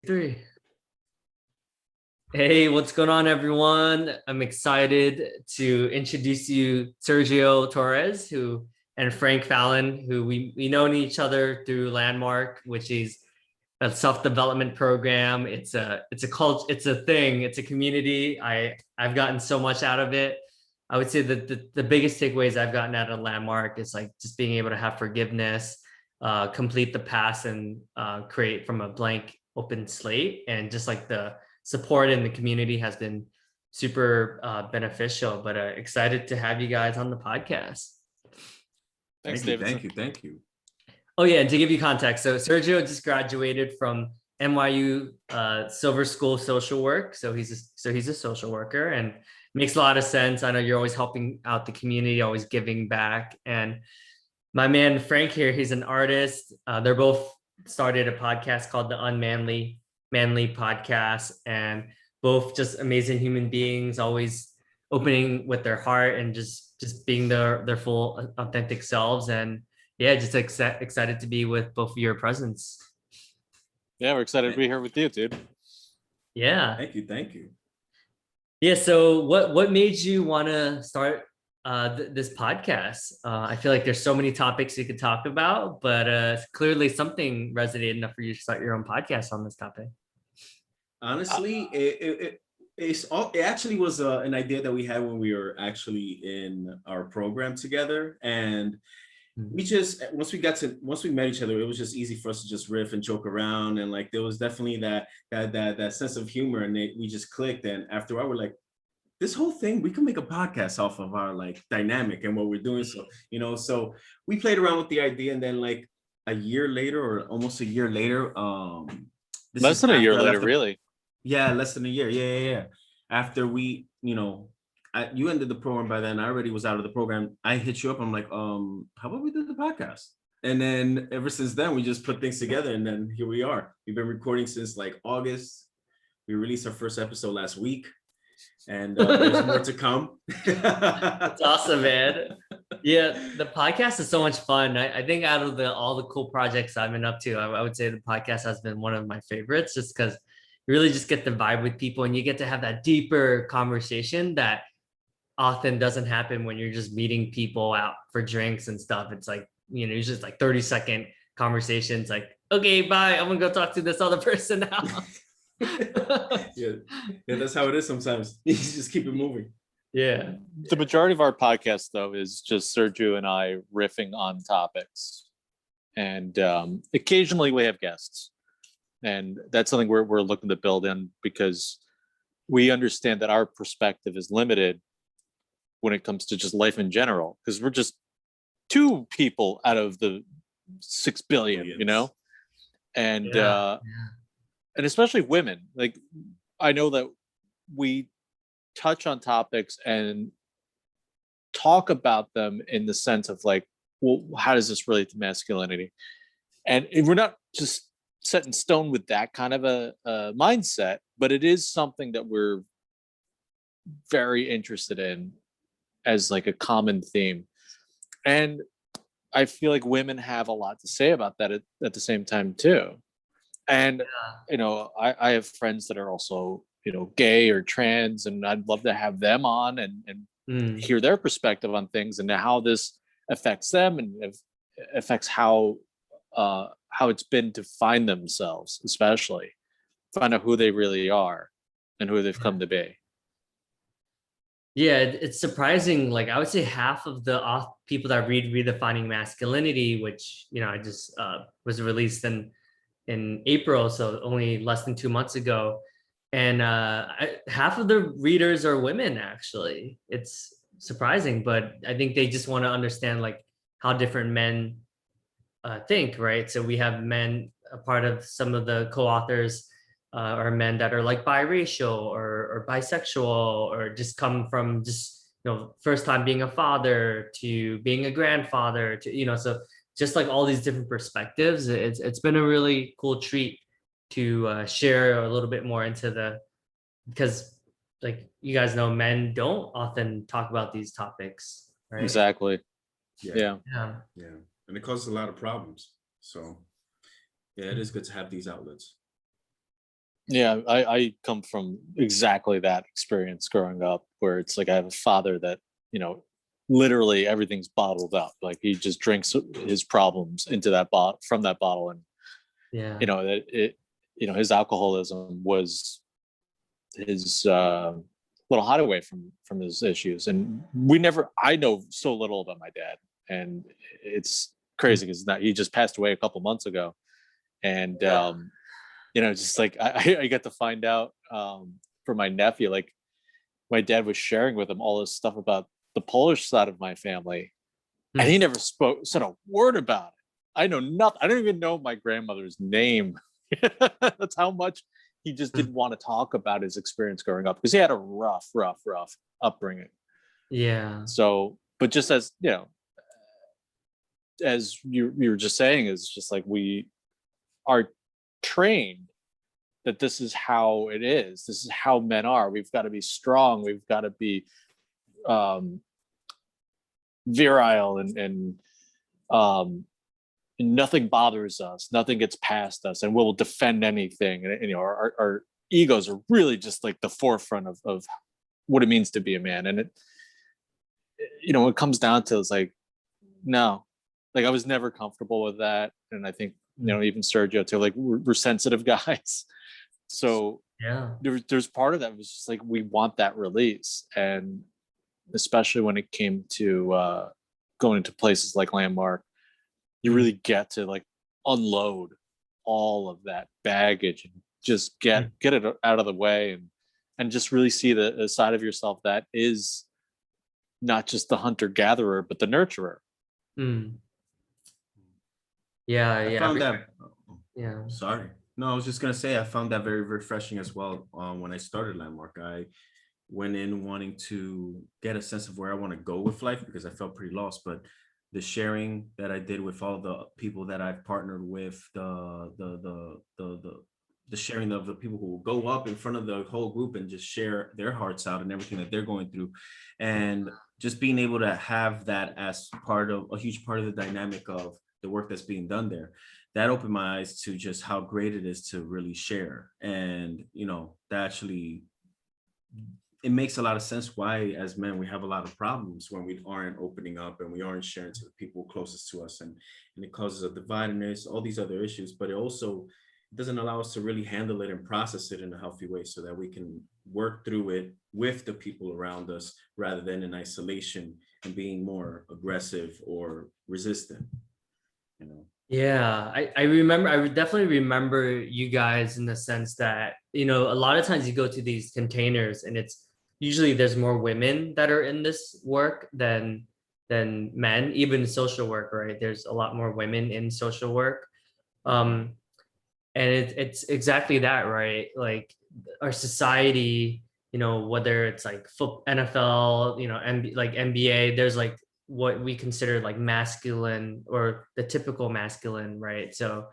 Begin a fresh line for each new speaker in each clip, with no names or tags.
Three. Hey, what's going on, everyone? I'm excited to introduce you Sergio Torres, and Frank Fallon, who we known each other through Landmark, which is a self-development program. It's a cult, it's a thing, it's a community. I've gotten so much out of it. I would say that the biggest takeaways I've gotten out of Landmark is like just being able to have forgiveness, complete the past, and create from a blank open slate, and just like the support in the community has been super beneficial. But excited to have you guys on the podcast.
Thanks, Davidson. Thank you.
Oh yeah, and to give you context, so Sergio just graduated from NYU Silver School of Social Work. So he's a social worker, and makes a lot of sense. I know you're always helping out the community, always giving back. And my man Frank here, he's an artist. They're both started a podcast called the Unmanly Podcast, and both just amazing human beings, always opening with their heart and just being their full authentic selves. And yeah, just excited to be with both of your presence.
Yeah, we're excited to be here with you, dude.
Yeah.
Thank you.
Yeah. So what made you want to start this podcast? I feel like there's so many topics you could talk about, but clearly something resonated enough for you to start your own podcast on this topic.
Honestly, it actually was an idea that we had when we were actually in our program together, and we just once we met each other, it was just easy for us to just riff and joke around, and like there was definitely that sense of humor, and we just clicked. And after a while, we're like, this whole thing, we can make a podcast off of our like dynamic and what we're doing. So so we played around with the idea, and then like a year later, or almost a year later,
less than a year later, really.
Yeah, less than a year. Yeah. After we, you ended the program by then. I already was out of the program. I hit you up. I'm like, how about we do the podcast? And then ever since then, we just put things together, and then here we are. We've been recording since like August. We released our first episode last week, and there's more to come.
That's awesome, man. Yeah, the podcast is so much fun. I think out of all the cool projects I've been up to, I would say the podcast has been one of my favorites, just because you really just get the vibe with people, and you get to have that deeper conversation that often doesn't happen when you're just meeting people out for drinks and stuff. It's like, it's just like 30-second conversations, like, okay, bye, I'm gonna go talk to this other person now.
yeah, that's how it is sometimes. You just keep it moving.
Yeah.
The majority of our podcast, though, is just Sergio and I riffing on topics, and occasionally we have guests, and that's something we're looking to build in, because we understand that our perspective is limited when it comes to just life in general, because we're just two people out of the 6 billion, and and especially women. Like, I know that we touch on topics and talk about them in the sense of like, well, how does this relate to masculinity? And we're not just set in stone with that kind of a mindset, but it is something that we're very interested in as like a common theme. And I feel like women have a lot to say about that at the same time too. And I have friends that are also gay or trans, and I'd love to have them on and hear their perspective on things, and how this affects them, and affects how it's been to find themselves, especially find out who they really are and who they've come to be.
Yeah, it's surprising. Like, I would say half of the people that read Redefining Masculinity, which I just was released in April, so only less than 2 months ago, and half of the readers are women. Actually, it's surprising, but I think they just want to understand like how different men think, right? So we have men, a part of some of the co-authors are men that are like biracial or bisexual, or just come from just first time being a father to being a grandfather to so just like all these different perspectives. It's been a really cool treat to share a little bit more into because like you guys know, men don't often talk about these topics, right?
Exactly.
Yeah. And it causes a lot of problems. So yeah, it is good to have these outlets.
Yeah, I come from exactly that experience growing up, where it's like I have a father that, literally everything's bottled up. Like he just drinks his problems into that bottle, from that bottle. And,
Yeah.
that his alcoholism was his little hideaway from his issues. And I know so little about my dad. And it's crazy because he just passed away a couple months ago. And, just like I got to find out from my nephew, like my dad was sharing with him all this stuff about the Polish side of my family, and he never said a word about it. I know nothing. I don't even know my grandmother's name. That's how much he just didn't want to talk about his experience growing up, because he had a rough upbringing.
Yeah.
So, but just as as you were just saying, is just like we are trained that this is how it is. This is how men are. We've got to be strong. We've got to be virile, and nothing bothers us. Nothing gets past us, and we'll defend anything. And our egos are really just like the forefront of what it means to be a man. And it when it comes down to, it's like, no, like I was never comfortable with that. And I think even Sergio too, like we're sensitive guys. So
Yeah.
there's part of that was just like, we want that release. And especially when it came to going to places like Landmark, you really get to like unload all of that baggage and just get it out of the way, and just really see the side of yourself that is not just the hunter gatherer, but the nurturer.
Yeah.
I found that.
Yeah.
Sorry. No, I was just gonna say I found that very refreshing as well. When I started Landmark, I went in wanting to get a sense of where I want to go with life, because I felt pretty lost. But the sharing that I did with all the people that I've partnered with, the sharing of the people who will go up in front of the whole group and just share their hearts out and everything that they're going through, and just being able to have that as part of a huge part of the dynamic of the work that's being done there, that opened my eyes to just how great it is to really share. And that actually, it makes a lot of sense why as men we have a lot of problems when we aren't opening up and we aren't sharing to the people closest to us, and it causes a dividedness, all these other issues. But it also doesn't allow us to really handle it and process it in a healthy way, so that we can work through it with the people around us, rather than in isolation and being more aggressive or resistant.
Yeah, I remember, I would definitely remember you guys in the sense that, a lot of times you go to these containers and it's usually there's more women that are in this work than men, even social work, right? There's a lot more women in social work. And it's exactly that, right? Like our society, whether it's like NFL, like NBA, there's like what we consider like masculine, or the typical masculine, right? So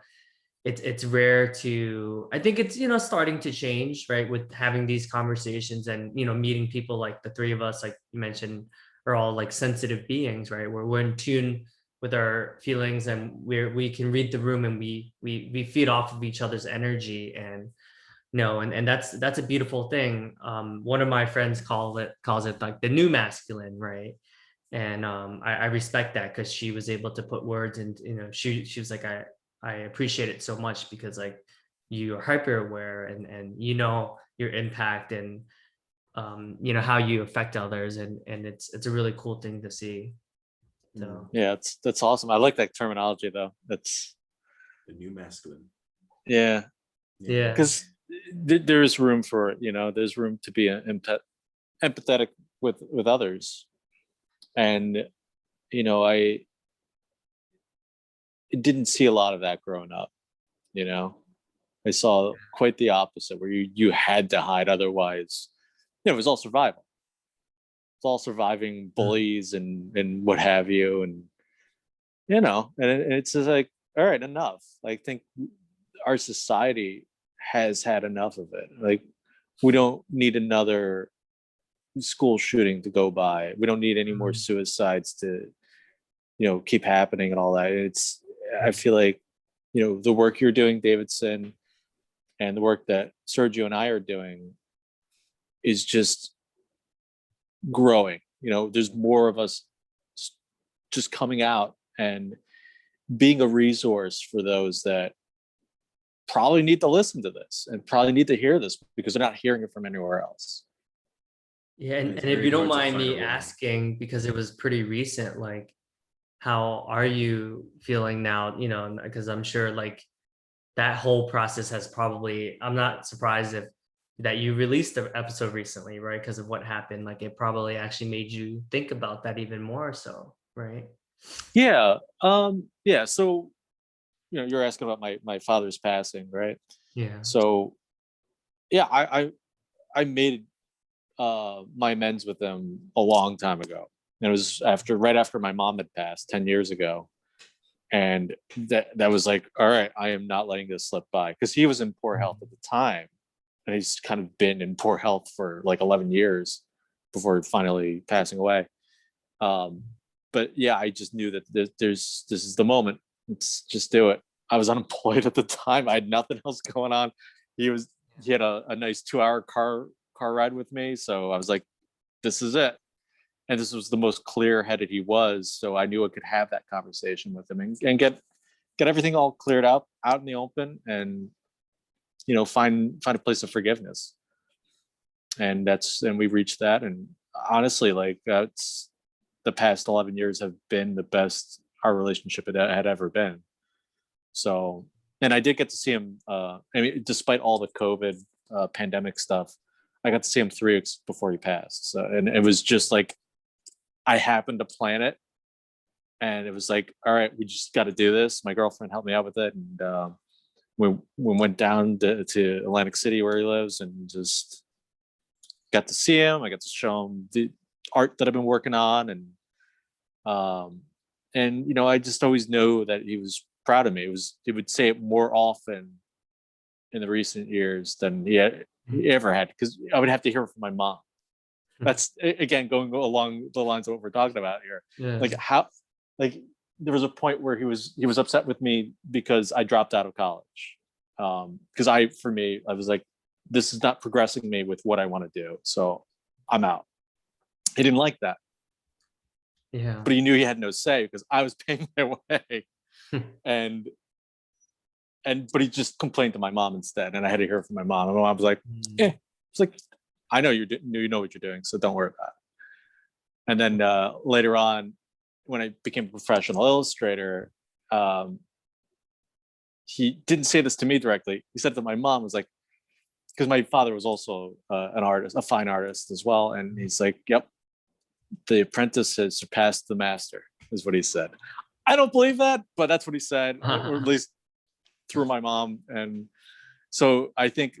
it's rare to, I think it's starting to change, right, with having these conversations and meeting people like the three of us, like you mentioned, are all like sensitive beings, right, where we're in tune with our feelings, and we can read the room, and we feed off of each other's energy. And and that's a beautiful thing. One of my friends calls it like the new masculine, right? And I respect that, because she was able to put words, and she was like, I appreciate it so much, because like you are hyper aware, and your impact, and how you affect others, and it's a really cool thing to see. So
yeah, that's awesome. I like that terminology though. That's
the new masculine.
Yeah,
yeah,
because there is room for it. There's room to be empathetic with others. And I didn't see a lot of that growing up. I saw quite the opposite, where you had to hide, otherwise it was all survival. It's all surviving bullies and what have you. And and it's just like, all right, enough. I think our society has had enough of it. Like, we don't need another school shooting to go by. We don't need any more suicides to keep happening and all that. I feel like the work you're doing, Davidson, and the work that Sergio and I are doing is just growing. There's more of us just coming out and being a resource for those that probably need to listen to this and probably need to hear this because they're not hearing it from anywhere else.
Yeah, and if you don't mind me asking, because it was pretty recent, like, how are you feeling now? Because I'm sure like that whole process has probably, I'm not surprised if that you released the episode recently, right? Because of what happened, like it probably actually made you think about that even more so, right?
Yeah. Yeah. So, you're asking about my father's passing, right?
Yeah.
So yeah, I made my amends with him a long time ago. And it was right after my mom had passed 10 years ago. And that was like, all right, I am not letting this slip by, because he was in poor health at the time. And he's kind of been in poor health for like 11 years before finally passing away. But yeah, I just knew that this is the moment. Let's just do it. I was unemployed at the time. I had nothing else going on. He had a nice 2-hour car ride with me. So I was like, this is it. And this was the most clear-headed he was. So I knew I could have that conversation with him and get everything all cleared out in the open, and find a place of forgiveness. And we reached that. And honestly, like, that's the past 11 years have been the best our relationship had ever been. So, and I did get to see him, despite all the COVID pandemic stuff, I got to see him 3 weeks before he passed. So, and it was just like, I happened to plan it, and it was like, all right, we just got to do this. My girlfriend helped me out with it. And we went down to Atlantic City where he lives, and just got to see him. I got to show him the art that I've been working on. And I just always know that he was proud of me. He would say it more often in the recent years than he ever had, because I would have to hear it from my mom. That's, again, going along the lines of what we're talking about here.
Yeah.
Like there was a point where he was upset with me because I dropped out of college. Because I was like, this is not progressing me with what I want to do, so I'm out. He didn't like that.
Yeah.
But he knew he had no say because I was paying my way. But he just complained to my mom instead, and I had to hear from my mom. And my mom was like, it's like, I know you know what you're doing, so don't worry about it. And then later on, when I became a professional illustrator, he didn't say this to me directly. He said to my mom, was like, because my father was also an artist, a fine artist as well. And he's like, yep, the apprentice has surpassed the master, is what he said. I don't believe that, but that's what he said, or at least through my mom. And so I think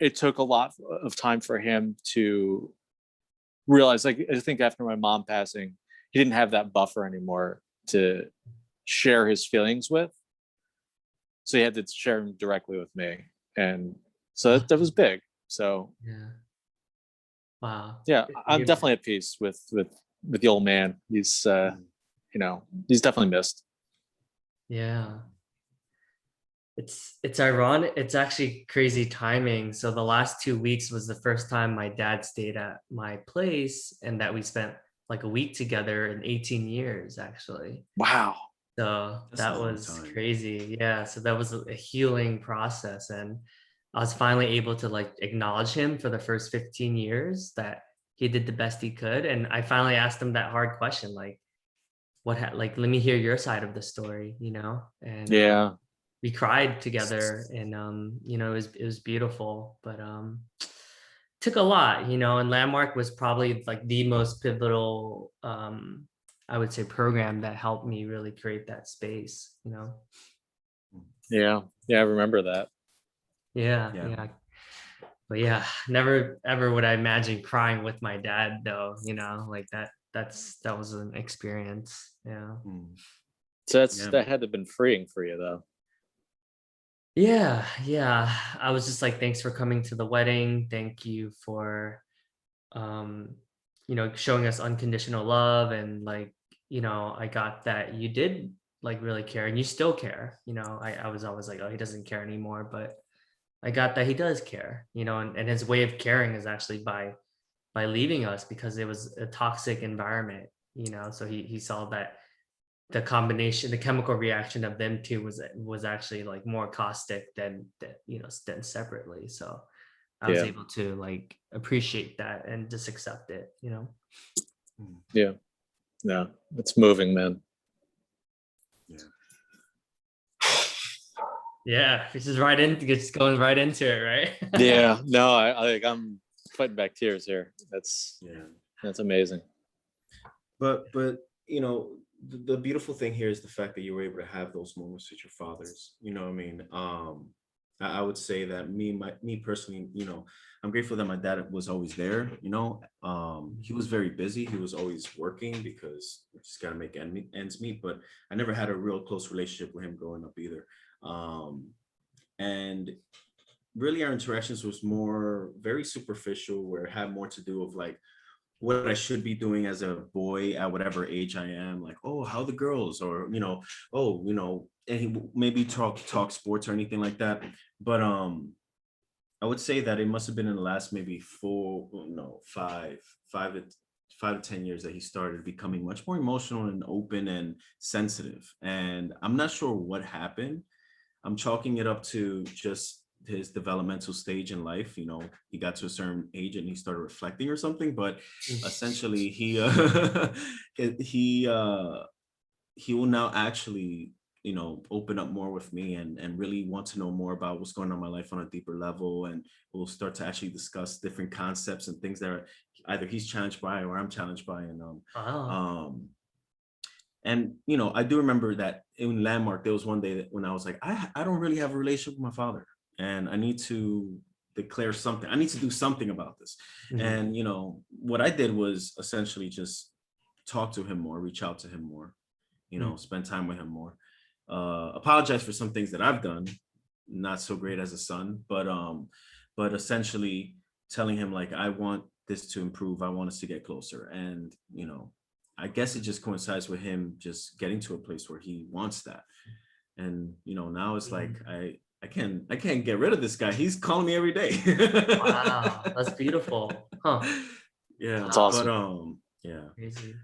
it took a lot of time for him to realize, like, I think after my mom passing, he didn't have that buffer anymore to share his feelings with. So he had to share them directly with me. And so that was big. So
yeah. Wow.
Yeah, I'm definitely at peace with the old man. He's he's definitely missed.
Yeah. It's ironic. It's actually crazy timing. So the last 2 weeks was the first time my dad stayed at my place, and that we spent like a week together in 18 years, actually.
Wow.
So that was crazy. Yeah. So that was a healing process. And I was finally able to like acknowledge him for the first 15 years that he did the best he could. And I finally asked him that hard question, like, let me hear your side of the story, And
yeah,
we cried together, and it was beautiful, but took a lot, and Landmark was probably like the most pivotal, I would say, program that helped me really create that space,
Yeah, I remember that.
Yeah. But yeah, never ever would I imagine crying with my dad though, like that was an experience. Yeah.
So that had to have been freeing for you though.
Yeah. I was just like, thanks for coming to the wedding. Thank you for showing us unconditional love, and like, I got that you did like really care, and you still care. I was always like, oh, he doesn't care anymore, but I got that he does care, you know, and his way of caring is actually by leaving us because it was a toxic environment, you know. So he saw that the combination, the chemical reaction of them two was actually like more caustic than you know, than separately. So I was
Yeah.
able to like appreciate that and just accept it, you know.
Yeah. No, it's moving, man.
Yeah.
Yeah, this is right in, just going right into it, right?
Yeah. No, I'm fighting back tears here. That's
Yeah.
amazing.
But you know, the beautiful thing here is the fact that you were able to have those moments with your fathers. You know what I mean? I would say that me personally, you know, I'm grateful that my dad was always there. You know, he was very busy. He was always working because you just got to make ends meet. But I never had a real close relationship with him growing up either. And really, our interactions was more very superficial, where it had more to do with like what I should be doing as a boy at whatever age I am. Like, oh, how the girls, or you know, oh, you know, and he maybe talk sports or anything like that. But I would say that it must have been in the last maybe 5 to 10 years that he started becoming much more emotional and open and sensitive. And I'm not sure what happened. I'm chalking it up to just his developmental stage in life. You know, he got to a certain age and he started reflecting or something. But essentially, he will now actually, you know, open up more with me and really want to know more about what's going on in my life on a deeper level. And we'll start to actually discuss different concepts and things that are either he's challenged by or I'm challenged by. And you know, I do remember that in Landmark, there was one day that when I was like, I don't really have a relationship with my father, and I need to declare something. I need to do something about this.
Mhm.
And you know, what I did was essentially just talk to him more, reach out to him more, you know, spend time with him more. Apologize for some things that I've done, not so great as a son, but essentially telling him like, I want this to improve. I want us to get closer. And you know, I guess it just coincides with him just getting to a place where he wants that. And you know, now it's like I can't get rid of this guy. He's calling me every day.
Wow, that's beautiful. Huh.
Yeah.
That's awesome.
But yeah.
Crazy.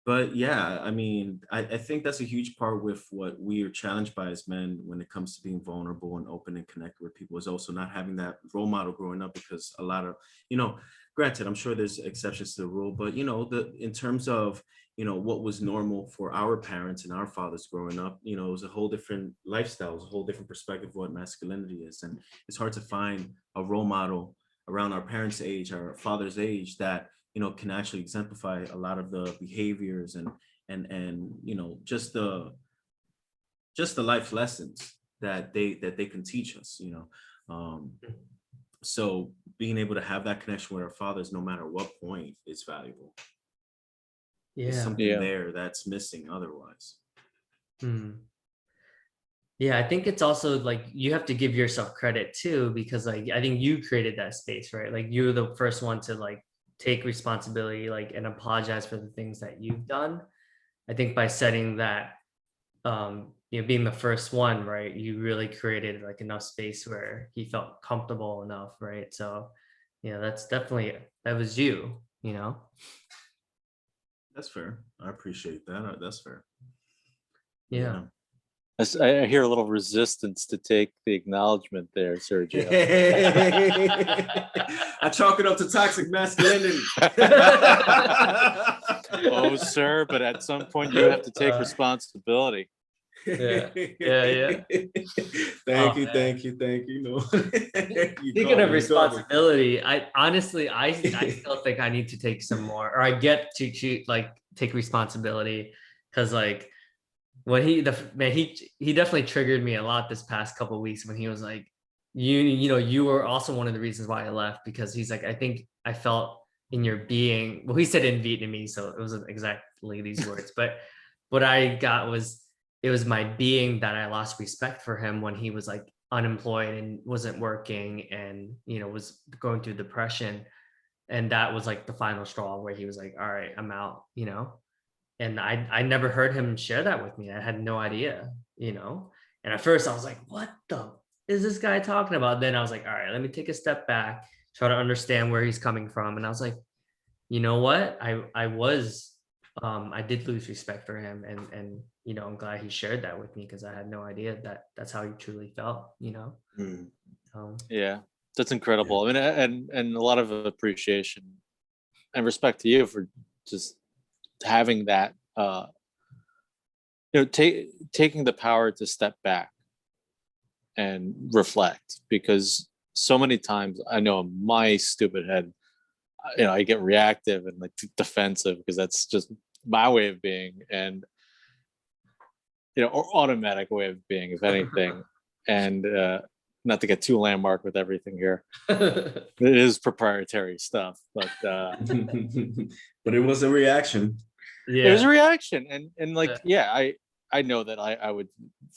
But yeah, I mean, I think that's a huge part with what we are challenged by as men when it comes to being vulnerable and open and connect with people, is also not having that role model growing up. Because a lot of, you know, granted, I'm sure there's exceptions to the rule, but you know, in terms of, you know, what was normal for our parents and our fathers growing up, you know, it was a whole different lifestyle, it was a whole different perspective of what masculinity is. And it's hard to find a role model around our parents' age, our father's age, that you know can actually exemplify a lot of the behaviors and you know just the life lessons that they can teach us, you know. So being able to have that connection with our fathers no matter what point is valuable. There's
Yeah.
something there that's missing otherwise.
Yeah, I think it's also like you have to give yourself credit too, because like I think you created that space, right? Like you're the first one to like take responsibility, like, and apologize for the things that you've done. I think by setting that, you know, being the first one, right, you really created like enough space where he felt comfortable enough, right? So, you know, that's definitely, that was you, you know.
That's fair. I appreciate that. That's fair.
Yeah.
I hear a little resistance to take the acknowledgement there, Sergio.
I chalk it up to toxic masculinity.
Oh, sir, but at some point you have to take responsibility.
Yeah.
Thank you. No.
Speaking of responsibility, I honestly, I still think I need to take some more, or I get to take responsibility, because like when he definitely triggered me a lot this past couple of weeks when he was like, you know, you were also one of the reasons why I left, because he's like, I think I felt in your being, well, he said in Vietnamese, so it wasn't exactly these words, but what I got was, it was my being that I lost respect for him when he was like unemployed and wasn't working and, you know, was going through depression. And that was like the final straw where he was like, all right, I'm out, you know? And I never heard him share that with me. I had no idea, you know? And at first I was like, what the is this guy talking about? Then I was like, all right, let me take a step back, try to understand where he's coming from. And I was like, you know what? I did lose respect for him, and I'm glad he shared that with me, because I had no idea that that's how he truly felt.
Mm.
Yeah, that's incredible. I mean, and a lot of appreciation and respect to you for just having that, taking the power to step back and reflect, because so many times I know in my stupid head, I get reactive and like defensive, because that's just my way of being, and or automatic way of being, if anything. And not to get too landmark with everything here, it is proprietary stuff, but
but it was a reaction.
it was a
Yeah.
reaction, and like, I know that I would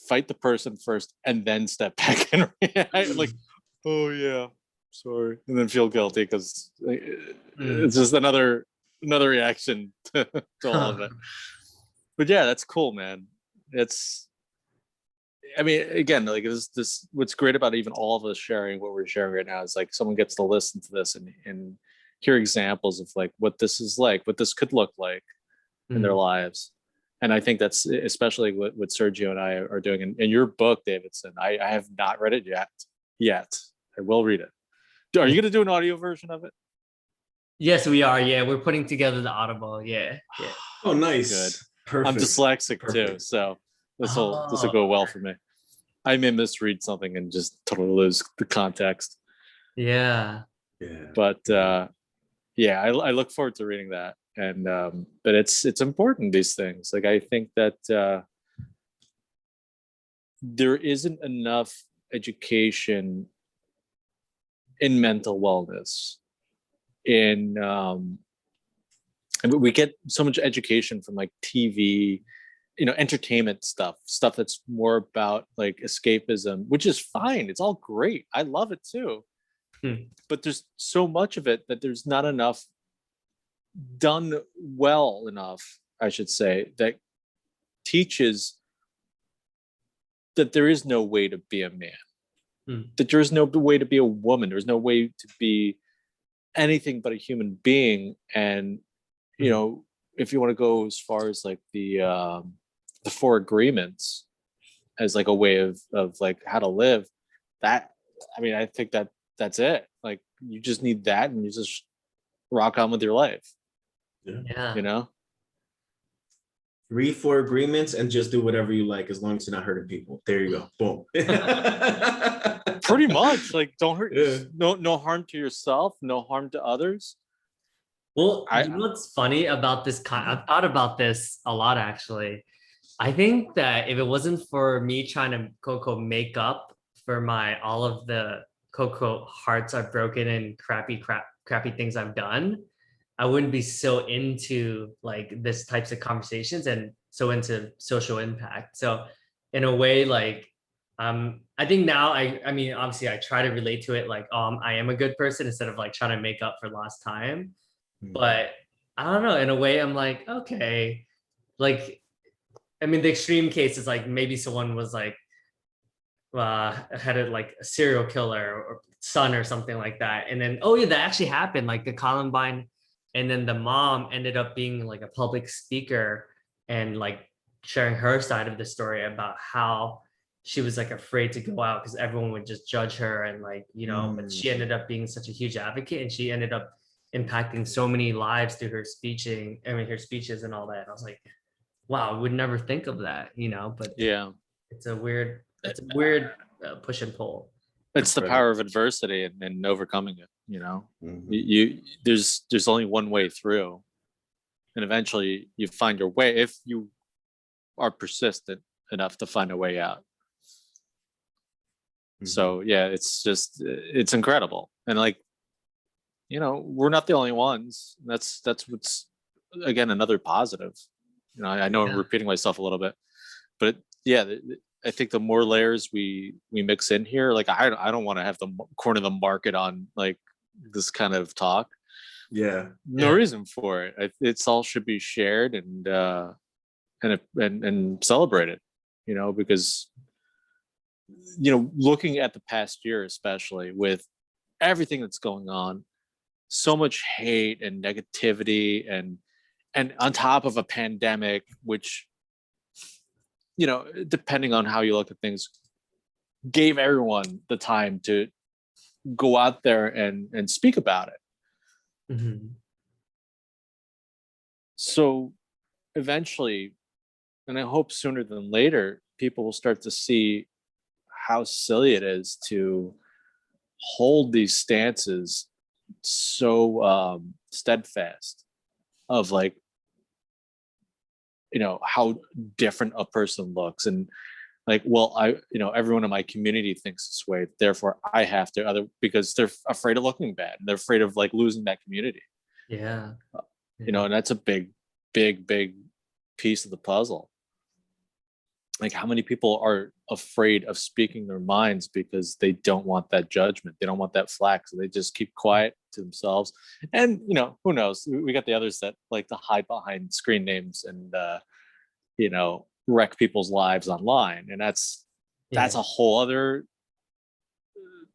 fight the person first and then step back and react, like, oh yeah, sorry, and then feel guilty, because it's just another reaction to all of it. But yeah, that's cool, man. I mean, again, like, this what's great about even all of us sharing what we're sharing right now is like someone gets to listen to this and hear examples of like what this is like, what this could look like in their lives. And I think that's especially what Sergio and I are doing. In your book, Davidson, I have not read it yet. I will read it. Are you going to do an audio version of it?
Yes, we are. Yeah, we're putting together the Audible. Yeah.
Oh, nice.
Good.
Perfect.
I'm dyslexic too, so this will go well for me. I may misread something and just totally lose the context.
Yeah.
But yeah, I look forward to reading that. And but it's important, these things. Like, I think that there isn't enough education in mental wellness. And we get so much education from like TV, entertainment stuff that's more about like escapism, which is fine. It's all great. I love it too. But there's so much of it that there's not enough done well enough, I should say, that teaches that there is no way to be a man, that there is no way to be a woman. There's no way to be anything but a human being. And, if you want to go as far as like the 4 agreements as like a way of like how to live, that, I mean, I think that that's it. Like, you just need that, and you just rock on with your life.
Yeah.
Read 4 agreements and just do whatever you like, as long as you're not hurting people. There you go. Boom.
Pretty much. Like, don't hurt. No harm to yourself. No harm to others.
Well, you know what's funny about this? I've thought about this a lot, actually. I think that if it wasn't for me trying to quote make up for all of the quote hearts I've broken and crappy things I've done, I wouldn't be so into like this types of conversations and so into social impact. So in a way, like, I think now I mean, obviously I try to relate to it like, I am a good person, instead of like trying to make up for lost time. But I don't know, in a way I'm like, okay, like, I mean, the extreme case is like maybe someone was like, had a serial killer or son or something like that. And then, oh yeah, that actually happened, like the Columbine. And then the mom ended up being like a public speaker and like sharing her side of the story about how she was like afraid to go out because everyone would just judge her. And like, but she ended up being such a huge advocate, and she ended up impacting so many lives through her speeches and all that. And I was like, wow, I would never think of that, but
yeah,
it's a weird push and pull.
It's the power of adversity and overcoming it. You there's only one way through, and eventually you find your way if you are persistent enough to find a way out. So yeah, it's incredible. And like, we're not the only ones. That's what's, again, another positive. I know I'm repeating myself a little bit, but yeah, I think the more layers we mix in here, like, I don't want to have the corner of the market on like this kind of talk. No reason for it. It's all should be shared and celebrated, because looking at the past year, especially with everything that's going on, so much hate and negativity, and on top of a pandemic, which, depending on how you look at things, gave everyone the time to go out there and speak about it.
Mm-hmm.
So eventually, and I hope sooner than later, people will start to see how silly it is to hold these stances so steadfast of like, how different a person looks, and like, well, everyone in my community thinks this way, therefore I have to, because they're afraid of looking bad. They're afraid of like losing that community.
Yeah.
And that's a big piece of the puzzle. Like, how many people are afraid of speaking their minds because they don't want that judgment, they don't want that flack, so they just keep quiet to themselves. And who knows, we got the others that like to hide behind screen names and wreck people's lives online, and that's a whole other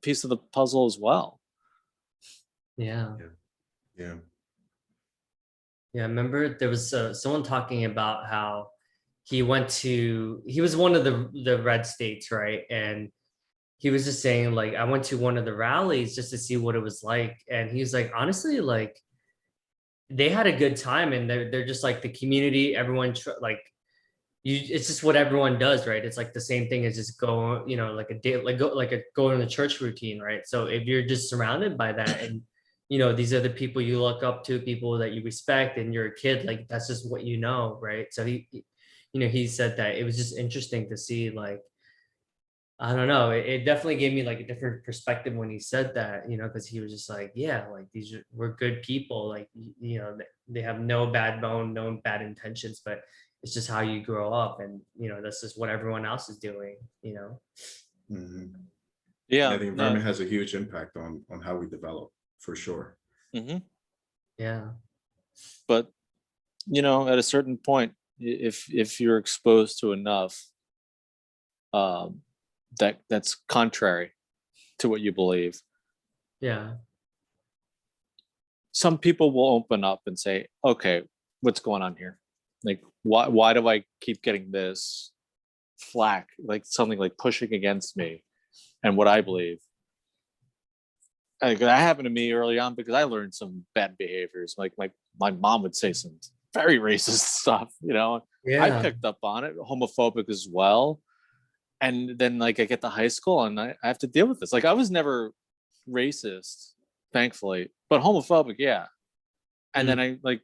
piece of the puzzle as well.
Yeah.
Yeah.
I remember there was someone talking about how he was one of the red states, right? And he was just saying, like, I went to one of the rallies just to see what it was like. And he was like, honestly, like, they had a good time, and they're just like the community, everyone it's just what everyone does, right? It's like the same thing as just go, like a day, go in the church routine, right? So if you're just surrounded by that, and these are the people you look up to, people that you respect, and you're a kid, like that's just what right? So he said that it was just interesting to see, like, I don't know, it definitely gave me like a different perspective when he said that, because he was just like, yeah, like we're good people, like, they have no bad bone, no bad intentions, but it's just how you grow up, and that's just what everyone else is doing.
Mm-hmm.
Yeah,
the environment has a huge impact on how we develop, for sure.
Mm-hmm.
Yeah,
but at a certain point, if you're exposed to enough that's contrary to what you believe,
yeah,
some people will open up and say, okay, what's going on here? Like, why do I keep getting this flack, like something like pushing against me and what I believe? That happened to me early on because I learned some bad behaviors. Like my mom would say some very racist stuff, I picked up on it, homophobic as well. And then like I get to high school and I have to deal with this. Like, I was never racist, thankfully, but homophobic, yeah. And then I like,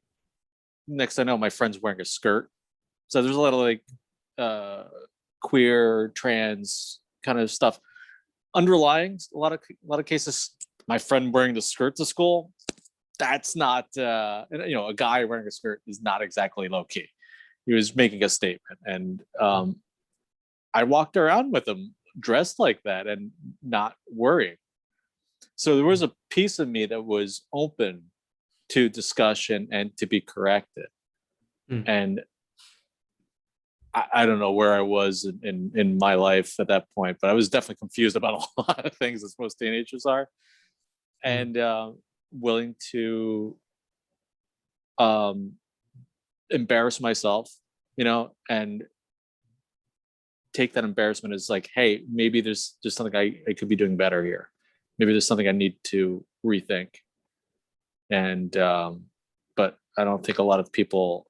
next I know, my friend's wearing a skirt. So there's a lot of like queer, trans kind of stuff underlying. A lot of cases, my friend wearing the skirt to school, that's not a guy wearing a skirt is not exactly low key. He was making a statement, and I walked around with him dressed like that and not worrying. So there was a piece of me that was open to discussion and to be corrected. And I don't know where I was in my life at that point, but I was definitely confused about a lot of things, as most teenagers are, and willing to embarrass myself, and take that embarrassment as like, hey, maybe there's just something I could be doing better here. Maybe there's something I need to rethink. And but I don't think a lot of people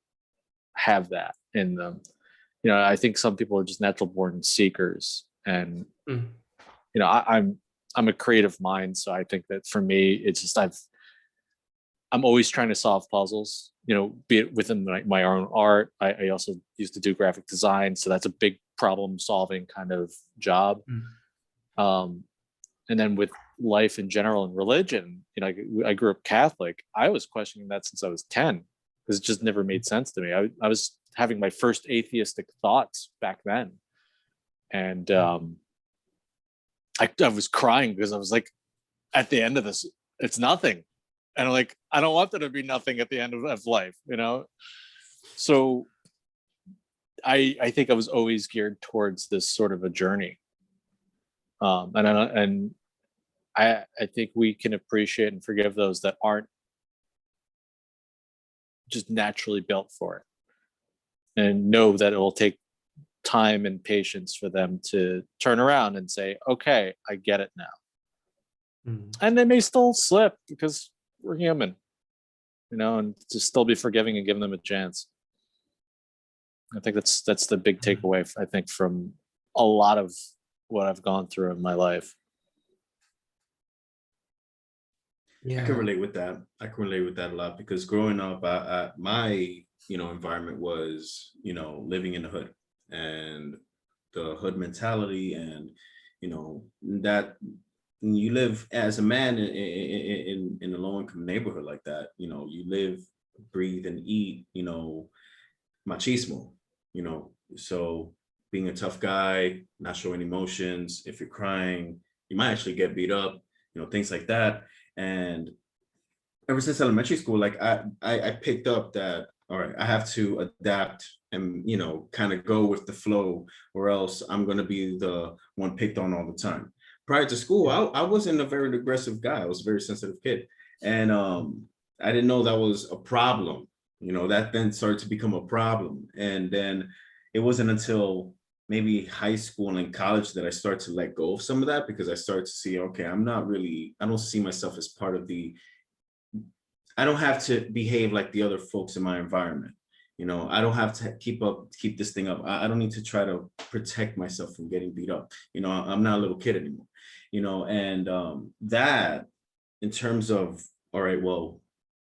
have that in them. I think some people are just natural born seekers, and I'm a creative mind, so I think that for me, it's just I'm always trying to solve puzzles. Be it within my own art. I also used to do graphic design, so that's a big problem solving kind of job. And then with life in general and religion, I grew up Catholic. I was questioning that since I was 10 because it just never made sense to me. I was having my first atheistic thoughts back then, and I was crying because I was like, at the end of this, it's nothing, and I'm like, I don't want there to be nothing at the end of life, So I think I was always geared towards this sort of a journey, And I think we can appreciate and forgive those that aren't just naturally built for it, and know that it will take time and patience for them to turn around and say, okay, I get it now. And they may still slip because we're human, and to still be forgiving and giving them a chance. I think that's the big takeaway, I think, from a lot of what I've gone through in my life.
I can relate with that. I can relate with that a lot, because growing up, my environment was living in the hood, and the hood mentality, and that when you live as a man in a low income neighborhood like that, you live, breathe, and eat machismo. So being a tough guy, not showing emotions. If you're crying, you might actually get beat up. Things like that. And ever since elementary school, like I picked up that, all right, I have to adapt and kind of go with the flow, or else I'm going to be the one picked on all the time. Prior to school, I wasn't a very aggressive guy. I was a very sensitive kid, and I didn't know that was a problem. That then started to become a problem, and then it wasn't until maybe high school and college that I started to let go of some of that, because I started to see, okay, I don't see myself as part of I don't have to behave like the other folks in my environment. I don't have to keep this thing up. I don't need to try to protect myself from getting beat up. I'm not a little kid anymore, and that, in terms of, all right, well,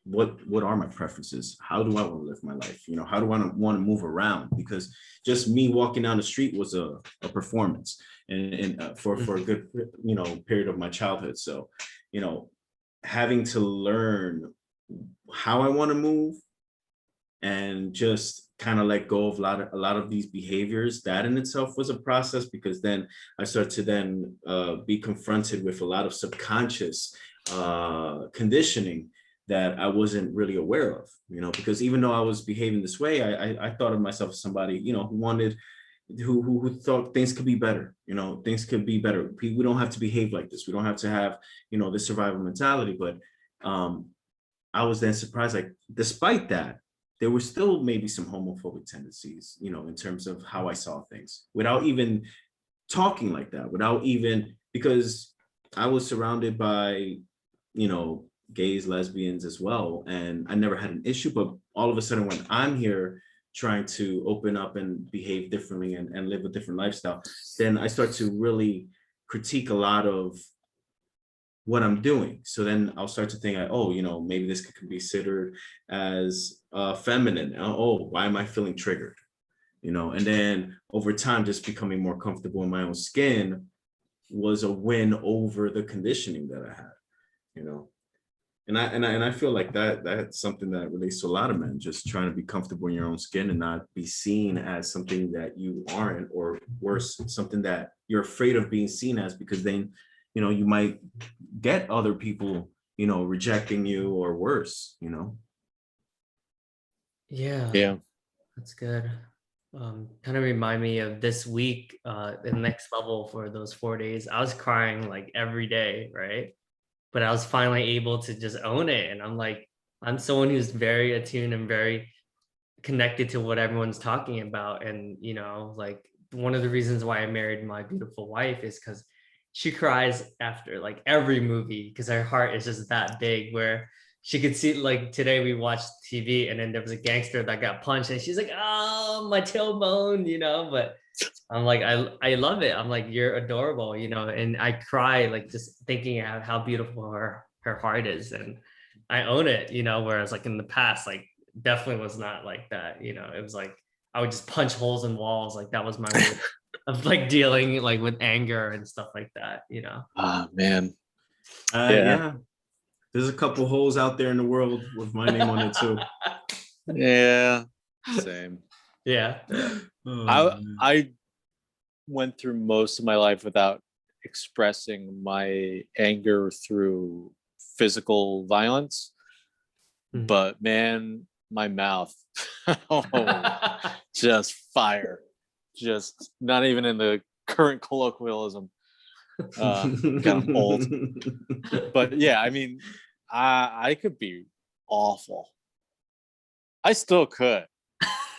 what are my preferences? How do I want to live my life? How do I want to move around? Because just me walking down the street was a performance, and for a good period of my childhood. So having to learn how I want to move, and just kind of let go of a lot of these behaviors, that in itself was a process, because then I started to then be confronted with a lot of subconscious conditioning that I wasn't really aware of, because even though I was behaving this way, I thought of myself as somebody, who thought things could be better. Things could be better. We don't have to behave like this. We don't have to have, this survival mentality. But I was then surprised, like, despite that, there were still maybe some homophobic tendencies, in terms of how I saw things, without even talking like that, because I was surrounded by, gays, lesbians as well. And I never had an issue, but all of a sudden, when I'm here trying to open up and behave differently, and live a different lifestyle, then I start to really critique a lot of what I'm doing. So then I'll start to think, maybe this could be considered as feminine. Oh, why am I feeling triggered? And then over time, just becoming more comfortable in my own skin was a win over the conditioning that I had, and I feel like that's something that relates to a lot of men, just trying to be comfortable in your own skin and not be seen as something that you aren't, or worse, something that you're afraid of being seen as, because then you might get other people rejecting you, or worse.
Yeah, that's good. Kind of remind me of this week, the next level for those 4 days. I was crying like every day, right? But I was finally able to just own it. And I'm like, I'm someone who's very attuned and very connected to what everyone's talking about. And, like, one of the reasons why I married my beautiful wife is because she cries after like every movie, because her heart is just that big, where she could see, like, today we watched TV and then there was a gangster that got punched and she's like, oh, my tailbone, but I'm like, I love it. I'm like, you're adorable, and I cry, like, just thinking how beautiful her heart is. And I own it, whereas like in the past, like, definitely was not like that. It was like, I would just punch holes in walls. Like, that was my way of like dealing like with anger and stuff like that,
Ah, man.
Yeah. There's a couple holes out there in the world with my name on it too.
Yeah, same.
Yeah.
I went through most of my life without expressing my anger through physical violence. But man, my mouth, just fire. Just not even in the current colloquialism. kind of old. But yeah, I mean, I could be awful. I still could.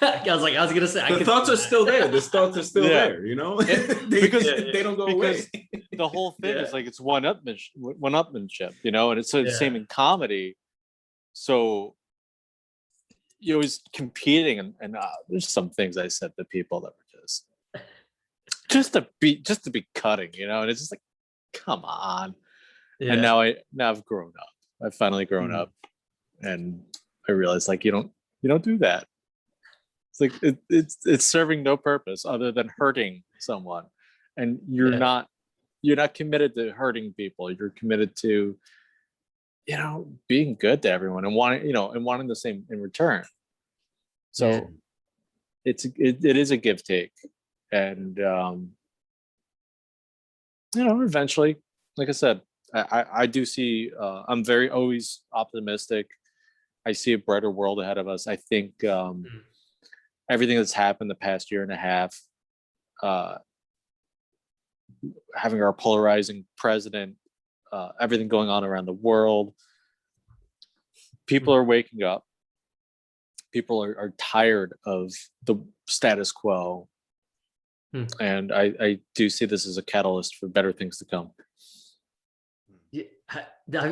I was gonna say
The thoughts are still there. The thoughts are still there, you know?
Because
they don't go away.
The whole thing is like, it's one-upmanship, you know, and it's the same in comedy. So you're always competing, and there's some things I said to people that were just to be cutting, you know, and it's just like, come on. Yeah. And now I've grown up. I've finally grown up, and I realized, like, you don't do that. It's like it's serving no purpose other than hurting someone, and you're not committed to hurting people. You're committed to, you know, being good to everyone and wanting the same in return. So it is a give take, and you know, eventually, like I said, I do see. I'm very always optimistic. I see a brighter world ahead of us. I think everything that's happened the past year and a half, having our polarizing president, everything going on around the world, people are waking up. People are tired of the status quo. And I do see this as a catalyst for better things to come.
Yeah,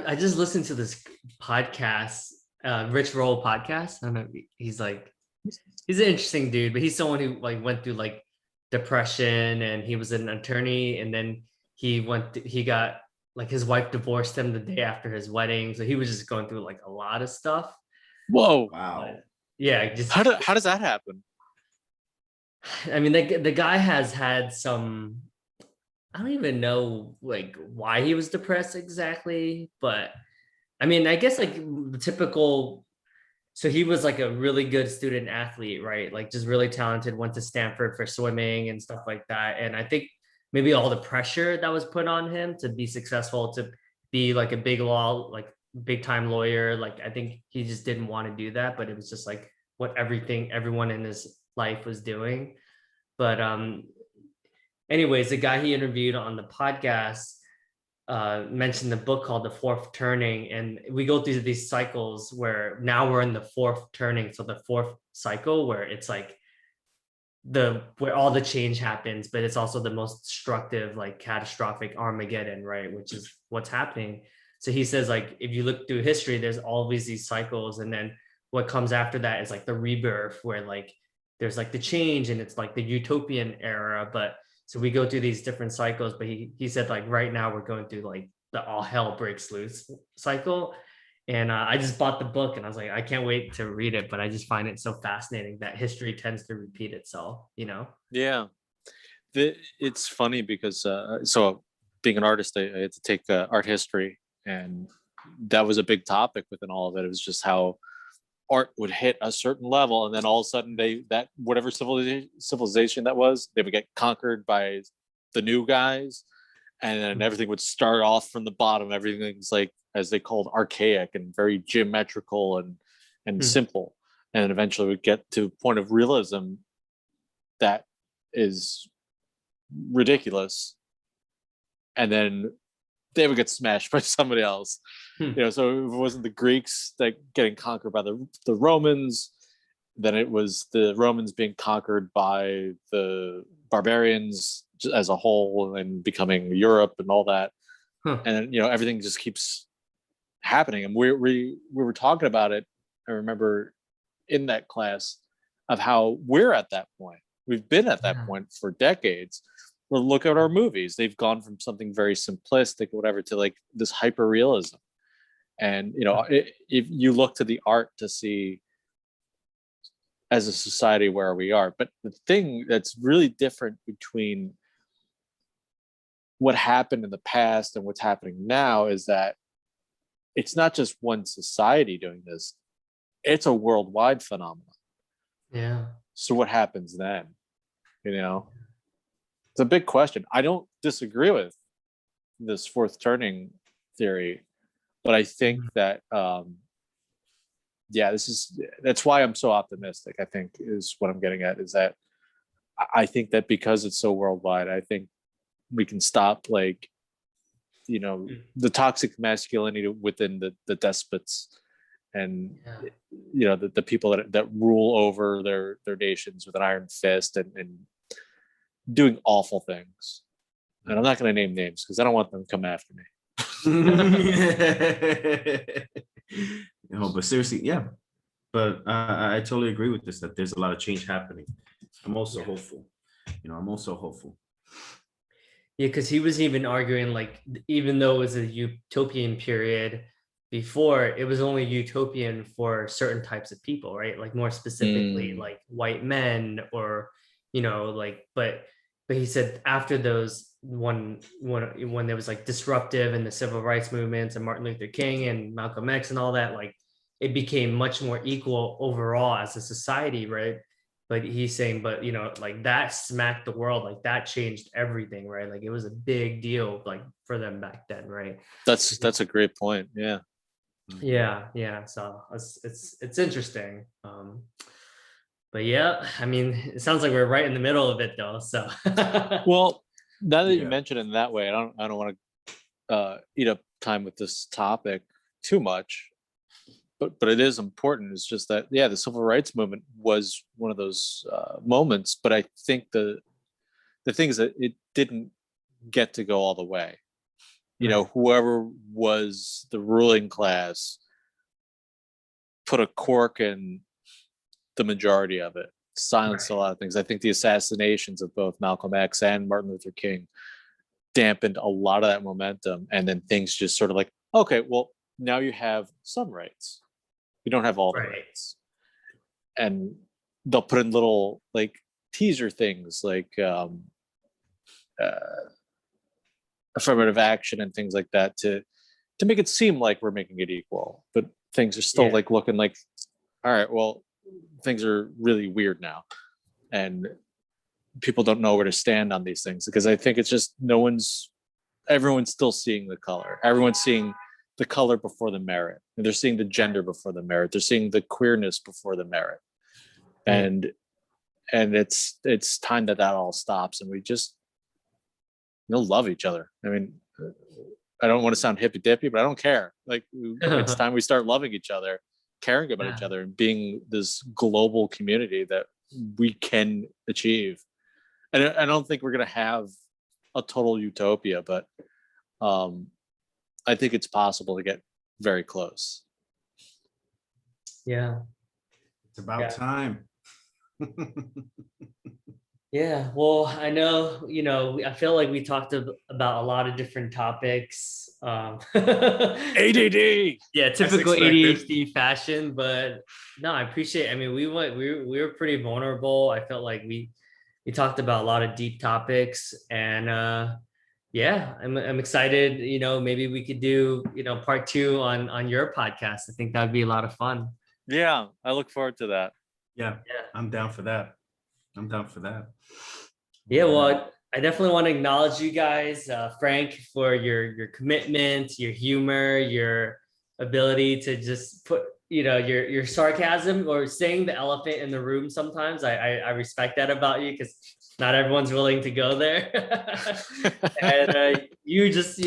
I just listened to this podcast, Rich Roll podcast. I don't know. He's an interesting dude, but he's someone who like went through like depression, and he was an attorney, and then he got like, his wife divorced him the day after his wedding, so he was just going through like a lot of stuff.
Whoa!
Wow.
But, yeah.
How does that happen?
I mean, the guy has had some. I don't even know like why he was depressed exactly, but I mean, I guess like the typical. So he was like a really good student athlete, right? Like just really talented, went to Stanford for swimming and stuff like that. And I think maybe all the pressure that was put on him to be successful, to be like a big time lawyer. Like, I think he just didn't want to do that, but it was just like what everyone in his life was doing. But anyways, the guy he interviewed on the podcast mentioned the book called The Fourth Turning, and we go through these cycles where now we're in the fourth turning. So the fourth cycle where it's like where all the change happens, but it's also the most destructive, like catastrophic Armageddon, right? Which is what's happening. So he says, like, if you look through history, there's always these cycles, and then what comes after that is like the rebirth, where like there's like the change, and it's like the utopian era. But so we go through these different cycles, but he said like right now we're going through like the all hell breaks loose cycle. And I just bought the book, and I was like, I can't wait to read it. But I just find it so fascinating that history tends to repeat itself, you know?
Yeah. It's funny because, so being an artist, I had to take art history, and that was a big topic within all of it. It was just how art would hit a certain level, and then all of a sudden that whatever civilization that was, they would get conquered by the new guys, and then everything would start off from the bottom. Everything's like, as they called, archaic and very geometrical and simple, and eventually would get to a point of realism that is ridiculous, and then they would get smashed by somebody else. You know, so if it wasn't the Greeks that getting conquered by the Romans, then it was the Romans being conquered by the barbarians as a whole and becoming Europe and all that. And you know, everything just keeps happening. And we were talking about it, I remember, in that class, of how we're at that point. We've been at that point for decades. Well, look at our movies. They've gone from something very simplistic, whatever, to like this hyper realism. And, you know, if you look to the art to see as a society where we are, but the thing that's really different between what happened in the past and what's happening now is that it's not just one society doing this. It's a worldwide phenomenon.
Yeah.
So what happens then? You know? It's a big question. I don't disagree with this fourth turning theory, but I think that that's why I'm so optimistic. I think is what I'm getting at, is that I think that because it's so worldwide, I think we can stop like the toxic masculinity within the despots, and the people that rule over their nations with an iron fist and doing awful things. And I'm not going to name names because I don't want them to come after me.
But seriously, yeah. But I totally agree with this, that there's a lot of change happening. I'm also hopeful. I'm also hopeful.
Yeah, because he was even arguing, like, even though it was a utopian period before, it was only utopian for certain types of people, right? Like more specifically, like white men, or but he said after those when there was like disruptive and the civil rights movements and Martin Luther King and Malcolm X and all that, like it became much more equal overall as a society, right? But he's saying, like that smacked the world, like that changed everything, right? Like it was a big deal, like for them back then, right?
That's a great point. Yeah.
Yeah. So it's interesting. But yeah, I mean, it sounds like we're right in the middle of it though. So
well, now that you mention it in that way, I don't want to eat up time with this topic too much. But it is important. It's just that, the civil rights movement was one of those moments. But I think the thing is that it didn't get to go all the way. Whoever was the ruling class put a cork in the majority of it, silenced a lot of things. I think the assassinations of both Malcolm X and Martin Luther King dampened a lot of that momentum. And then things just sort of like, okay, well, now you have some rights. You don't have all the rights. And they'll put in little like teaser things like affirmative action and things like that to make it seem like we're making it equal. But things are still like looking like, all right, well, things are really weird now. And people don't know where to stand on these things, because I think it's just everyone's still seeing the color. Everyone's seeing the color before the merit, and they're seeing the gender before the merit. They're seeing the queerness before the merit, and it's time that all stops, and we just love each other. I mean, I don't want to sound hippy dippy, but I don't care. Like it's time we start loving each other, caring about each other, and being this global community that we can achieve. And I don't think we're gonna have a total utopia, but I think it's possible to get very close.
Yeah.
It's about time.
Yeah. Well, I know, I feel like we talked about a lot of different topics.
ADD.
Yeah, typical ADHD fashion, but no, I appreciate it. I mean, we were pretty vulnerable. I felt like we talked about a lot of deep topics, and I'm excited. Maybe we could do part 2 on your podcast. I think that'd be a lot of fun.
Yeah, I look forward to that.
Yeah. I'm down for that.
Yeah, well, I definitely want to acknowledge you guys, Frank, for your commitment, your humor, your ability to just put your sarcasm, or saying the elephant in the room. Sometimes I respect that about you, because not everyone's willing to go there. And you just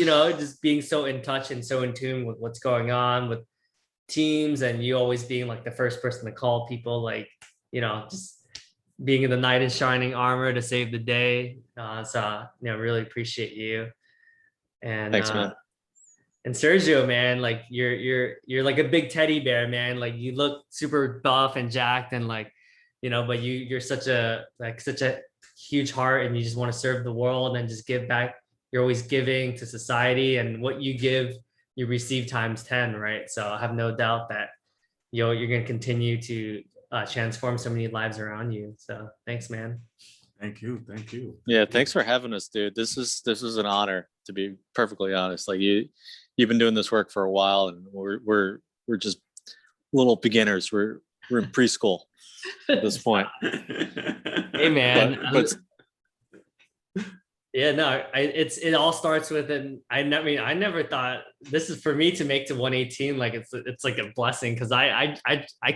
being so in touch and so in tune with what's going on with teams, and you always being like the first person to call people, like just being in the knight in shining armor to save the day. So really appreciate you. And
thanks, man.
And Sergio, man, like you're like a big teddy bear, man. Like you look super buff and jacked, and like but you're such a huge heart, and you just want to serve the world and just give back. You're always giving to society, and what you give, you receive times 10, right? So I have no doubt that you're going to continue to transform so many lives around you. So thanks, man.
Thank you.
Yeah, thanks for having us, dude. This is an honor, to be perfectly honest. Like you've been doing this work for a while, and we're just little beginners. We're in preschool at this point.
Hey, man.
But
yeah, no, it all starts with I never thought this is for me to make to 118. Like it's like a blessing, because I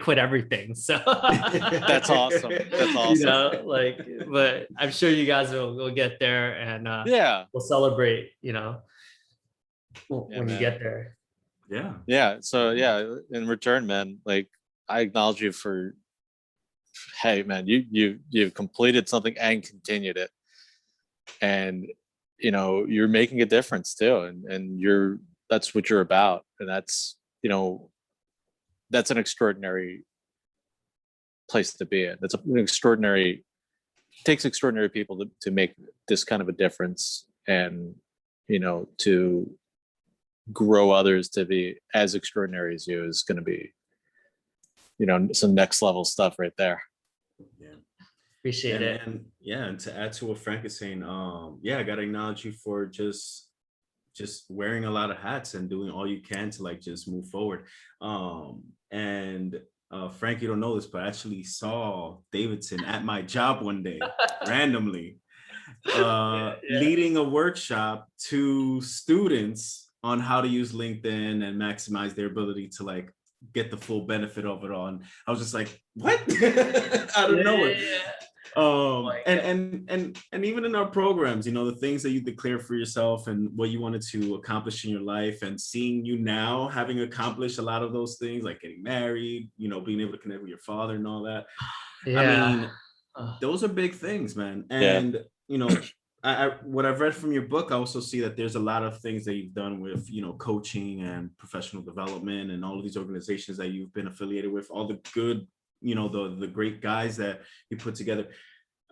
quit everything. So
that's awesome.
But I'm sure you guys will get there, and
yeah,
we'll celebrate. when you get there.
Yeah.
So in return, man, like I acknowledge you for, hey man, you've completed something and continued it, and you're making a difference too, and that's what you're about, and that's that's an extraordinary place to be in. That's an extraordinary, takes extraordinary people to make this kind of a difference, and to grow others to be as extraordinary as you is going to be some next level stuff right there.
Yeah.
Appreciate it.
And to add to what Frank is saying, I gotta acknowledge you for just wearing a lot of hats and doing all you can to like just move forward. And Frank, you don't know this, but I actually saw Davidson at my job one day randomly leading a workshop to students on how to use LinkedIn and maximize their ability to like get the full benefit of it all. And I was just like, what? Out of nowhere. And even in our programs, the things that you declare for yourself and what you wanted to accomplish in your life, and seeing you now having accomplished a lot of those things, like getting married, being able to connect with your father and all that. I mean, those are big things, man. And what I've read from your book, I also see that there's a lot of things that you've done with, coaching and professional development and all of these organizations that you've been affiliated with, all the good, the great guys that you put together.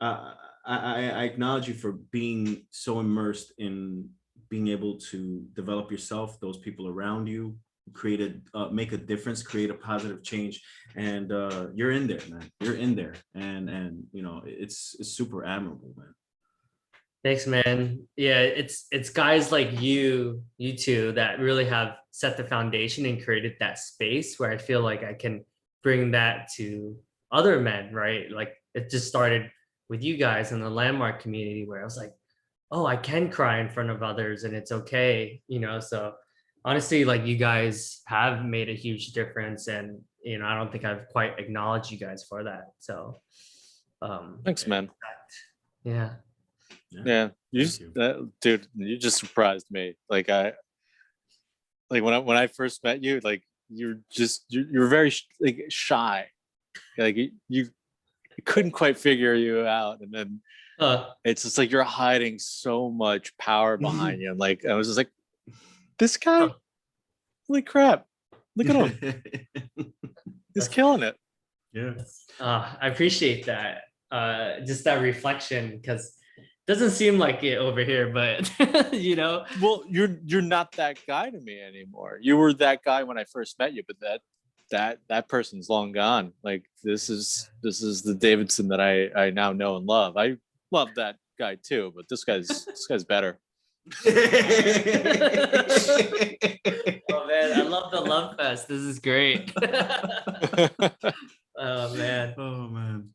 I acknowledge you for being so immersed in being able to develop yourself, those people around you, make a difference, create a positive change. And you're in there, man. You're in there. And it's super admirable, man.
Thanks, man. Yeah, it's guys like you two that really have set the foundation and created that space where I feel like I can bring that to other men, right? Like it just started with you guys in the Landmark community where I was like, oh, I can cry in front of others and it's okay, so honestly, like you guys have made a huge difference, and I don't think I've quite acknowledged you guys for that. So
thanks, man.
Yeah.
Dude, you just surprised me. Like when I first met you, like you're very like shy, like you couldn't quite figure you out, and then it's just like you're hiding so much power behind you. And like I was just like, this guy, holy crap, look at him, he's killing it.
Yeah.
I appreciate that. Just that reflection, because doesn't seem like it over here, but
Well, you're not that guy to me anymore. You were that guy when I first met you, but that person's long gone. Like this is the Davidson that I now know and love. I love that guy too, but this guy's better.
Oh man, I love the love fest. This is great. Oh man.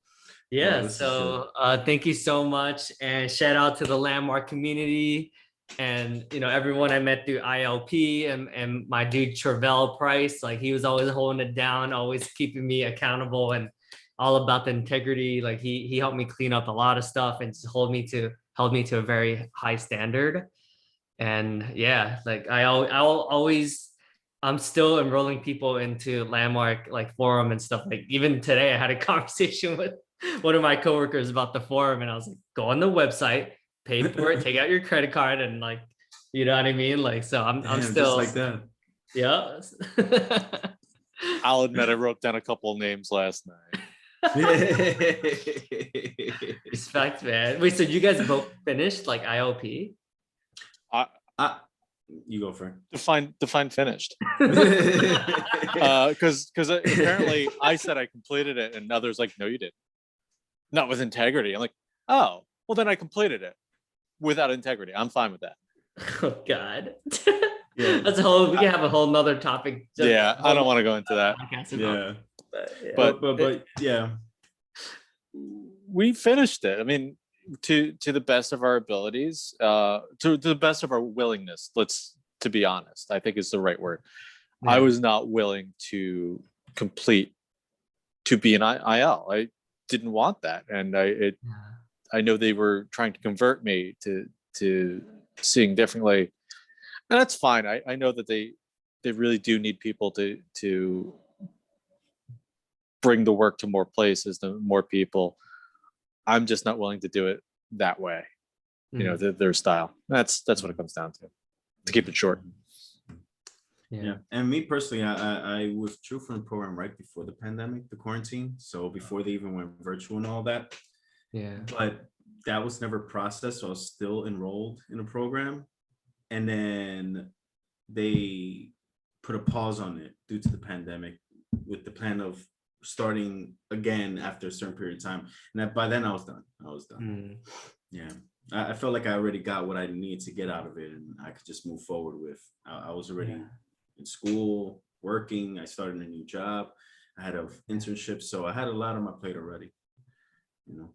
Yeah, so thank you so much, and shout out to the Landmark community, and everyone I met through ILP, and my dude Travell Price. Like he was always holding it down, always keeping me accountable, and all about the integrity. Like he helped me clean up a lot of stuff and just held me to a very high standard. And yeah, like I'm still enrolling people into Landmark like forum and stuff. Like even today I had a conversation with one of my coworkers about the forum, and I was like, go on the website, pay for it, take out your credit card, and like, you know what I mean? Like, so I'm still
just like that.
Yeah.
I'll admit I wrote down a couple of names last night.
Respect, man. Wait, so you guys both finished like IOP?
You go, Frank.
Define finished. Because apparently I said I completed it, and others like, no, you didn't. Not with integrity. I'm like, oh, well then I completed it without integrity. I'm fine with that.
Oh God. Yeah. We can have a whole nother topic.
I don't want to go into that.
But
we finished it. I mean, to the best of our abilities, to the best of our willingness, to be honest, I think is the right word. Yeah. I was not willing to be an IL. I didn't want that. And I know they were trying to convert me to seeing differently. And that's fine. I know that they really do need people to bring the work to more places, to more people. I'm just not willing to do it that way. You know, their style. That's what it comes down to keep it short.
Yeah. And me personally, I withdrew from the program right before the pandemic, the quarantine. So before they even went virtual and all that.
Yeah.
But that was never processed. So I was still enrolled in a program. And then they put a pause on it due to the pandemic with the plan of starting again after a certain period of time. And by then I was done. Yeah. I felt like I already got what I needed to get out of it, and I could just move forward with. I was already in school, working. I started a new job. I had an internship, so I had a lot on my plate already. You know.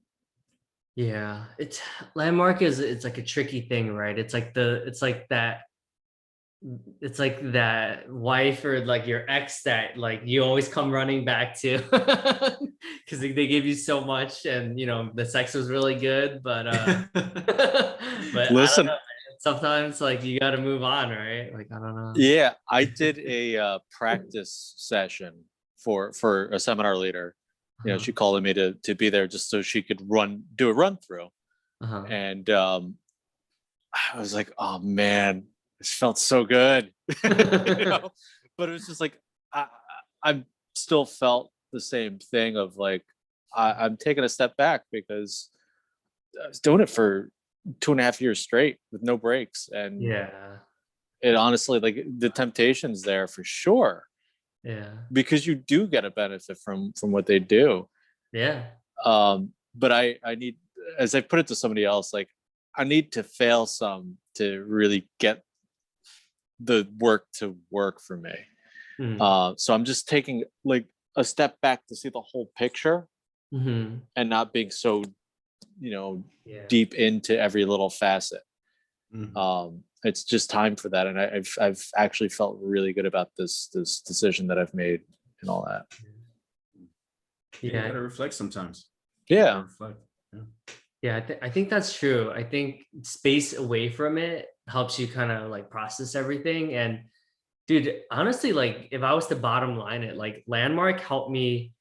Yeah, it's Landmark it's like a tricky thing, right? It's like that wife or like your ex that like you always come running back to because they give you so much, and you know the sex was really good, but but
Listen,
I don't know, man. Sometimes like you got to move on, right? Like I don't know.
Yeah, I did a practice session for a seminar leader. You know, she called me to be there just so she could do a run through, and I was like, oh man, this felt so good. You know? But it was just like I still felt the same thing of like I'm taking a step back because I was doing it for 2.5 years straight with no breaks, and it honestly, like, the temptation's there for sure.
Yeah.
Because you do get a benefit from what they do.
Yeah.
But I need, as I put it to somebody else, like I need to fail some to really get the work to work for me. So I'm just taking like a step back to see the whole picture and not being so, deep into every little facet. It's just time for that, and I've actually felt really good about this decision that I've made and all that.
You gotta reflect sometimes.
Yeah.
I think that's true. I think space away from it helps you kind of like process everything. And dude, honestly, like if I was to bottom line it, like Landmark helped me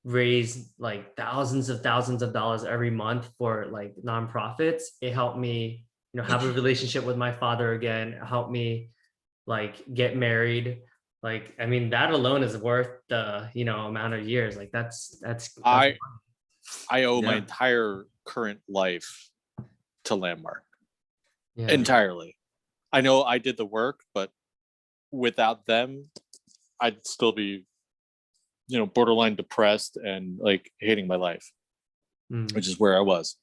raise like thousands of dollars every month for like nonprofits. It helped me, have a relationship with my father again. It helped me like get married. Like, I mean, that alone is worth the, amount of years. Like that's
I owe my entire current life to Landmark. Entirely. I know I did the work, but without them, I'd still be, borderline depressed and like hating my life, which is where I was.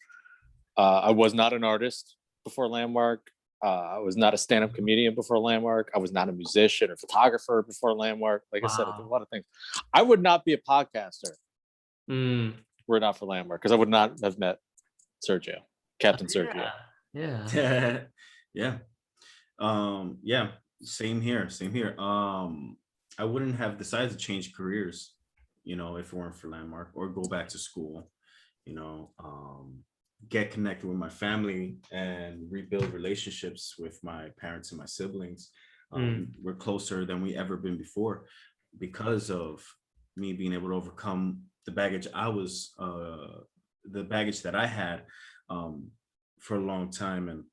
I was not an artist before Landmark. I was not a stand-up comedian before Landmark. I was not a musician or photographer before Landmark. Like I said, I did a lot of things. I would not be a podcaster were it not for Landmark, because I would not have met Sergio, Captain Sergio.
Same here. I wouldn't have decided to change careers, if it weren't for Landmark, or go back to school, get connected with my family and rebuild relationships with my parents and my siblings. We're closer than we ever been before because of me being able to overcome the baggage that I had for a long time. And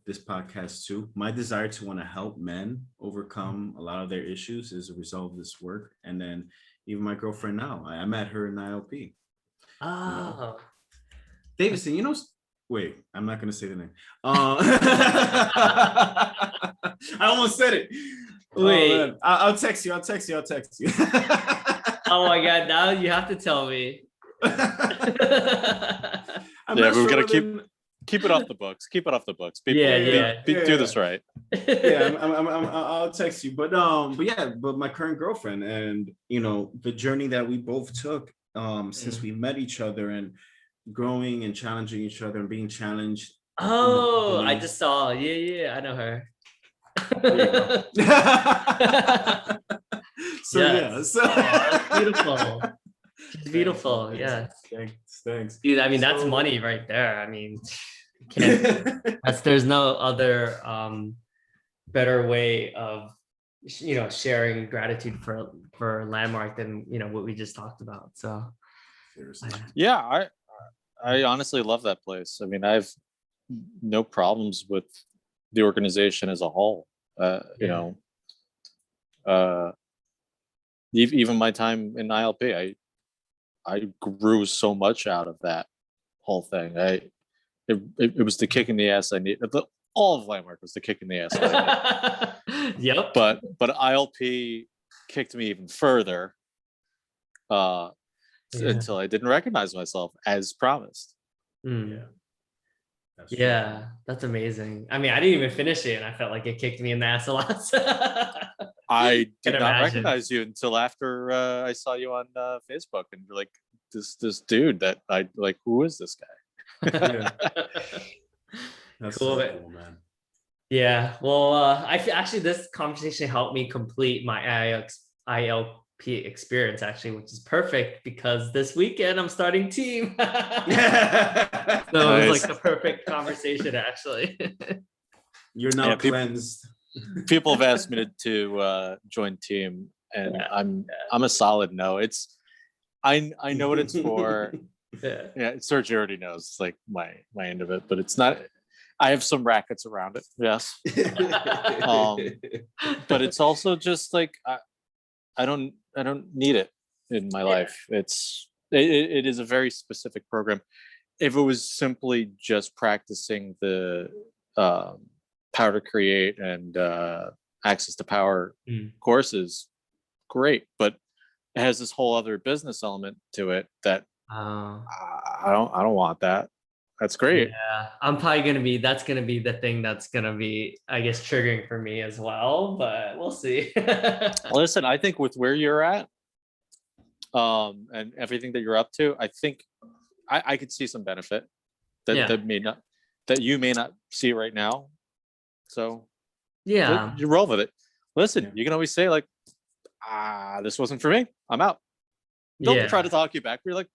this podcast too, my desire to want to help men overcome a lot of their issues is a result of this work. And then even my girlfriend now, I met her in ILP. Davidson, wait, I'm not going to say the name. I almost said it. Wait, I'll text you.
Oh my God, now you have to tell me.
We've got to keep it off the books. Keep it off the books. People, do this right.
I'll text you. But my current girlfriend, and the journey that we both took since we met each other, and growing and challenging each other and bebeing challenged.
I just saw. I know her.
That's
beautiful. She's beautiful. Yes.
Thanks.
Dude, I mean, that's money right there. I mean, There's no other better way of sharing gratitude for a landmark than what we just talked about. So
yeah, I honestly love that place. I mean, I have no problems with the organization as a whole. Even my time in ILP, I grew so much out of that whole thing. It was the kick in the ass I need. All of Landmark was the kick in the ass I need.
Yep.
But ILP kicked me even further until I didn't recognize myself as promised.
Yeah, that's amazing. I mean, I didn't even finish it, and I felt like it kicked me in the ass a lot.
I did not recognize you until after I saw you on Facebook, and you're like, this dude that I like. Who is this guy?
That's
cool,
so cool, man.
Yeah. Well, actually this conversation helped me complete my ILP experience, actually, which is perfect because this weekend I'm starting team. So it was like the perfect conversation, actually.
You're now cleansed.
People have asked me to join team, and I'm a solid no. I know what it's for. Sergio already knows. It's like my end of it, but it's not. I have some rackets around it. Yes. But it's also just like I don't need it in my life. It is a very specific program. If it was simply just practicing the Power to Create and Access to Power courses, great. But it has this whole other business element to it that I don't want that. That's great.
Yeah, I'm probably that's gonna be the thing that's gonna be, I guess, triggering for me as well, but we'll see.
Listen, I think with where you're at, and everything that you're up to, I think I could see some benefit that you may not see right now. So you roll with it. Listen, you can always say like, this wasn't for me. I'm out. Don't try to talk you back. You're like,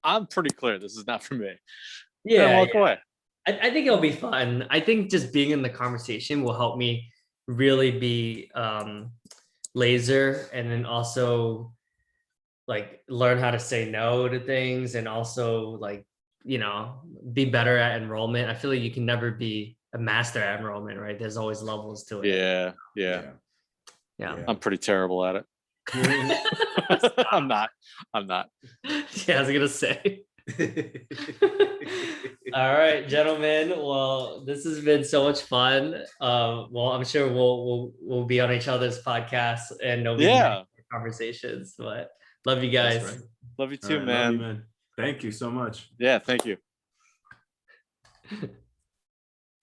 I'm pretty clear this is not for me. Walk away.
I think it'll be fun. I think just being in the conversation will help me really be laser, and then also like learn how to say no to things, and also like be better at enrollment. I feel like you can never be a master at enrollment, right? There's always levels to it.
Yeah. I'm pretty terrible at it. I'm not.
Yeah, I was gonna say. All right, gentlemen. Well, this has been so much fun. Well, I'm sure we'll be on each other's podcasts and there'll be conversations. But love you guys.
Right.
Love you too, man.
Love you, man. Thank you so much.
Yeah, thank you.